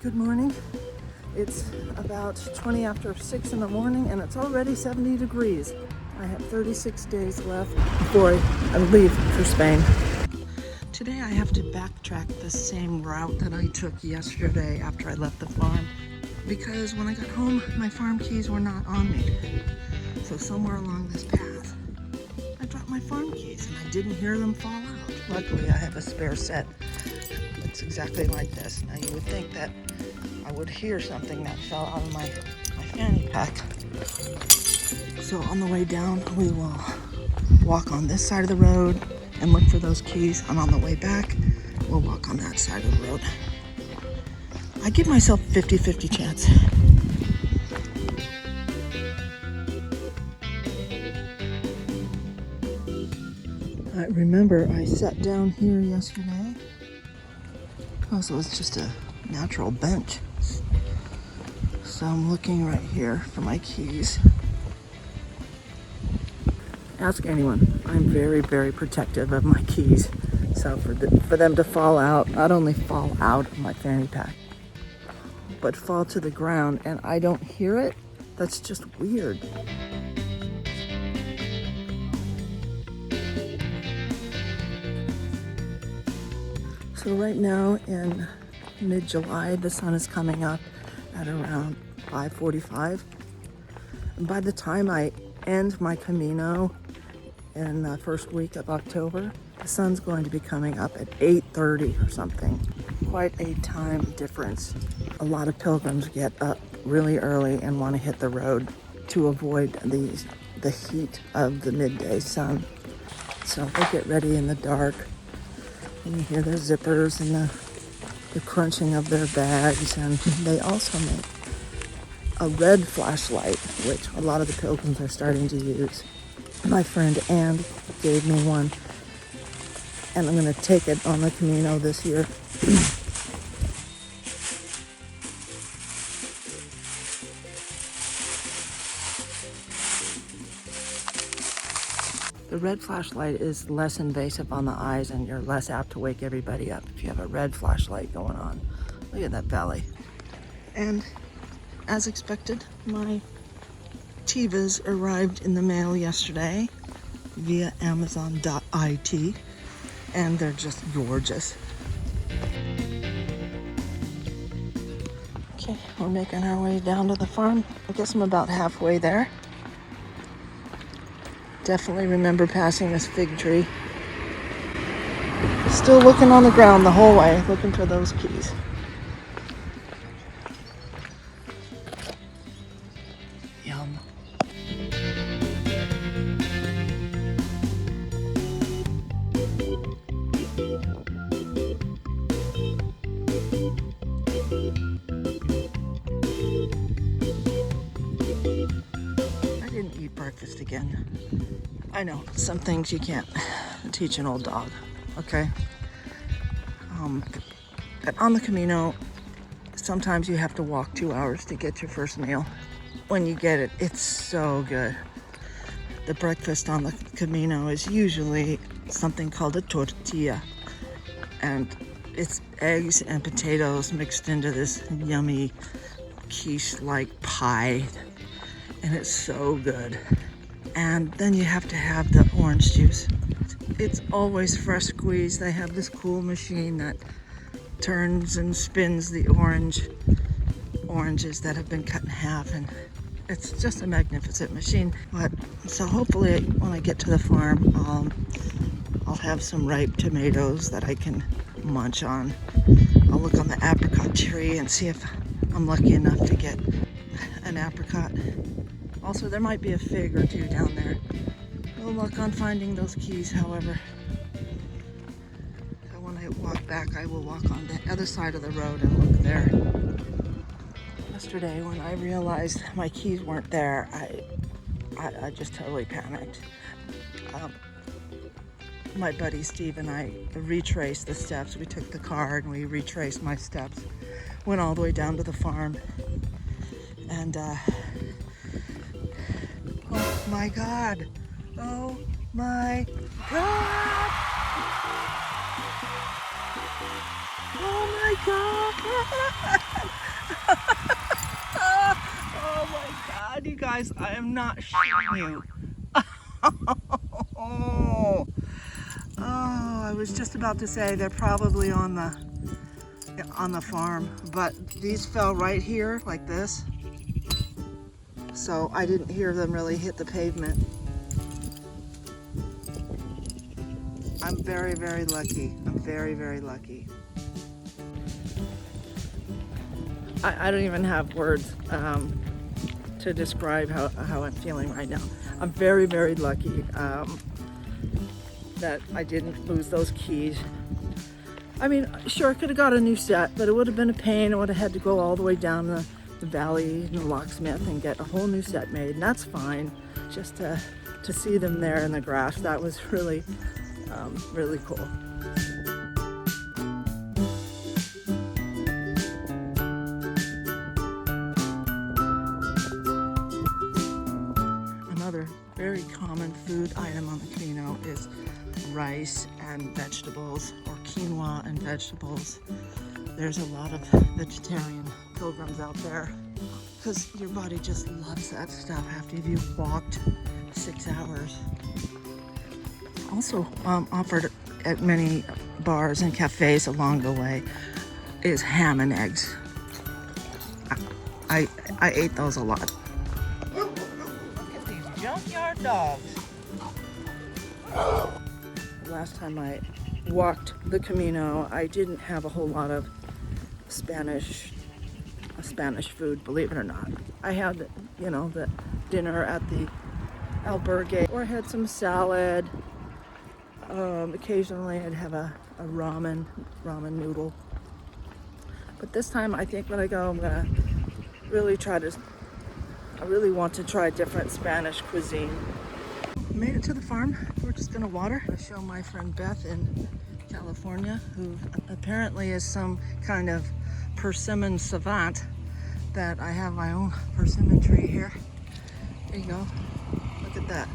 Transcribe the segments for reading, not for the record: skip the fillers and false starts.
Good morning. It's about 20 after 6 in the morning and it's already 70 degrees. I have 36 days left before I leave for Spain. Today I have to backtrack the same route that I took yesterday after I left the farm because when I got home my farm keys were not on me. So somewhere along this path I dropped my farm keys and I didn't hear them fall out. Luckily I have a spare set that's exactly like this. Now you would think that I would hear something that fell out of my fanny pack. So on the way down, we will walk on this side of the road and look for those keys. And on the way back, we'll walk on that side of the road. I give myself 50-50 chance. I remember I sat down here yesterday because it was just a natural bench. So I'm looking right here for my keys. Ask anyone. I'm very, very protective of my keys. So for them to fall out, not only fall out of my fanny pack, but fall to the ground and I don't hear it, that's just weird. So right now in mid-July, the sun is coming up at around 5:45. And by the time I end my Camino in the first week of October, the sun's going to be coming up at 8:30 or something. Quite a time difference. A lot of pilgrims get up really early and want to hit the road to avoid the heat of the midday sun. So they get ready in the dark and you hear their zippers and the crunching of their bags, and they also make a red flashlight, which a lot of the pilgrims are starting to use. My friend Anne gave me one, and I'm going to take it on the Camino this year. The red flashlight is less invasive on the eyes and you're less apt to wake everybody up if you have a red flashlight going on. Look at that belly. And as expected, my Tivas arrived in the mail yesterday via Amazon.it, and they're just gorgeous. Okay, we're making our way down to the farm. I guess I'm about halfway there. Definitely remember passing this fig tree. Still looking on the ground the whole way, looking for those keys. Yum. I didn't eat breakfast again. I know, some things you can't teach an old dog, okay? But on the Camino, sometimes you have to walk 2 hours to get your first meal. When you get it, it's so good. The breakfast on the Camino is usually something called a tortilla. And it's eggs and potatoes mixed into this yummy quiche-like pie. And it's so good. And then you have to have the orange juice. It's always fresh squeezed. They have this cool machine that turns and spins the oranges that have been cut in half, and it's just a magnificent machine. But so hopefully when I get to the farm, I'll have some ripe tomatoes that I can munch on. I'll look on the apricot tree and see if I'm lucky enough to get an apricot. Also, there might be a fig or two down there. No luck on finding those keys, however. So when I walk back, I will walk on the other side of the road and look there. Yesterday, when I realized my keys weren't there, I just totally panicked. My buddy Steve and I retraced the steps. We took the car and we retraced my steps. Went all the way down to the farm. And, oh my God. Oh my God. Oh my God. guys, I am not shitting you. Oh, I was just about to say they're probably on the farm, but these fell right here like this, so I didn't hear them really hit the pavement. I'm very, very lucky. I'm very, very lucky. I don't even have words to describe how I'm feeling right now. I'm very, very lucky that I didn't lose those keys. I mean, sure, I could have got a new set, but it would have been a pain. I would have had to go all the way down the valley in the locksmith and get a whole new set made, and that's fine. Just to see them there in the grass, that was really, really cool. Another very common food item on the Camino is rice and vegetables, or quinoa and vegetables. There's a lot of vegetarian pilgrims out there because your body just loves that stuff after you've walked 6 hours. Also offered at many bars and cafes along the way is ham and eggs. I ate those a lot. Look at these junkyard dogs. Last time I walked the Camino, I didn't have a whole lot of Spanish food, believe it or not. I had, the dinner at the albergue, or I had some salad. Occasionally I'd have a ramen noodle. But this time I think when I go, I'm gonna really I really want to try different Spanish cuisine. Made it to the farm. We're just gonna water. I show my friend Beth in California, who apparently is some kind of persimmon savant, that I have my own persimmon tree here. There you go. Look at that.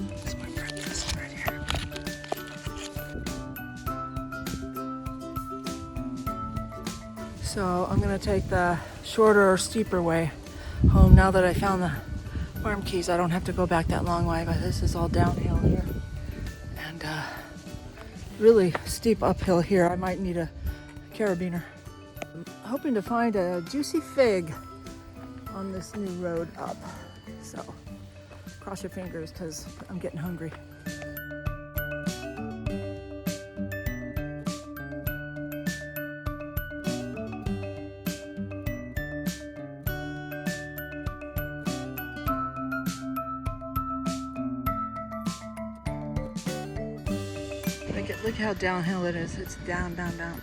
That's my breakfast right here. So I'm gonna take the shorter or steeper way home now that I found the farm keys. I don't have to go back that long way, but this is all downhill here. And really steep uphill here. I might need a carabiner. I'm hoping to find a juicy fig on this new road up. So cross your fingers because I'm getting hungry. Look how downhill it is. It's down, down, down.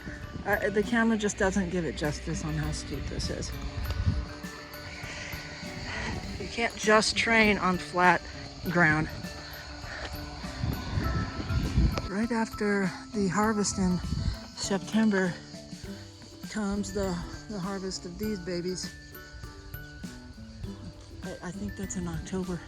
The camera just doesn't give it justice on how steep this is. You can't just train on flat ground. Right after the harvest in September comes the harvest of these babies. I think that's in October.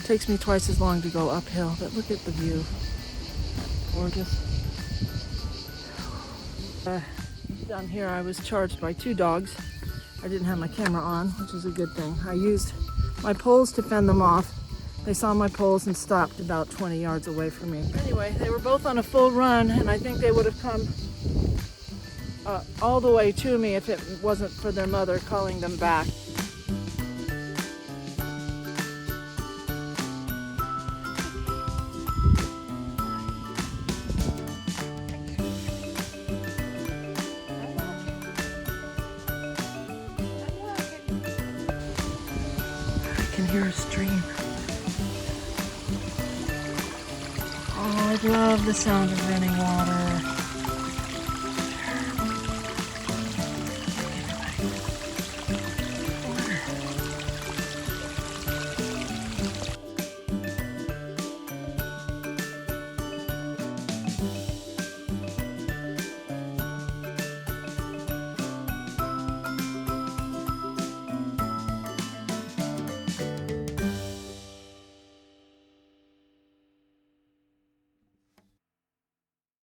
Takes me twice as long to go uphill, but look at the view. Gorgeous. Down here I was charged by 2 dogs. I didn't have my camera on, which is a good thing. I used my poles to fend them off. They saw my poles and stopped about 20 yards away from me. Anyway, they were both on a full run, and I think they would have come all the way to me if it wasn't for their mother calling them back. Hear a stream. Oh, I love the sound of running water.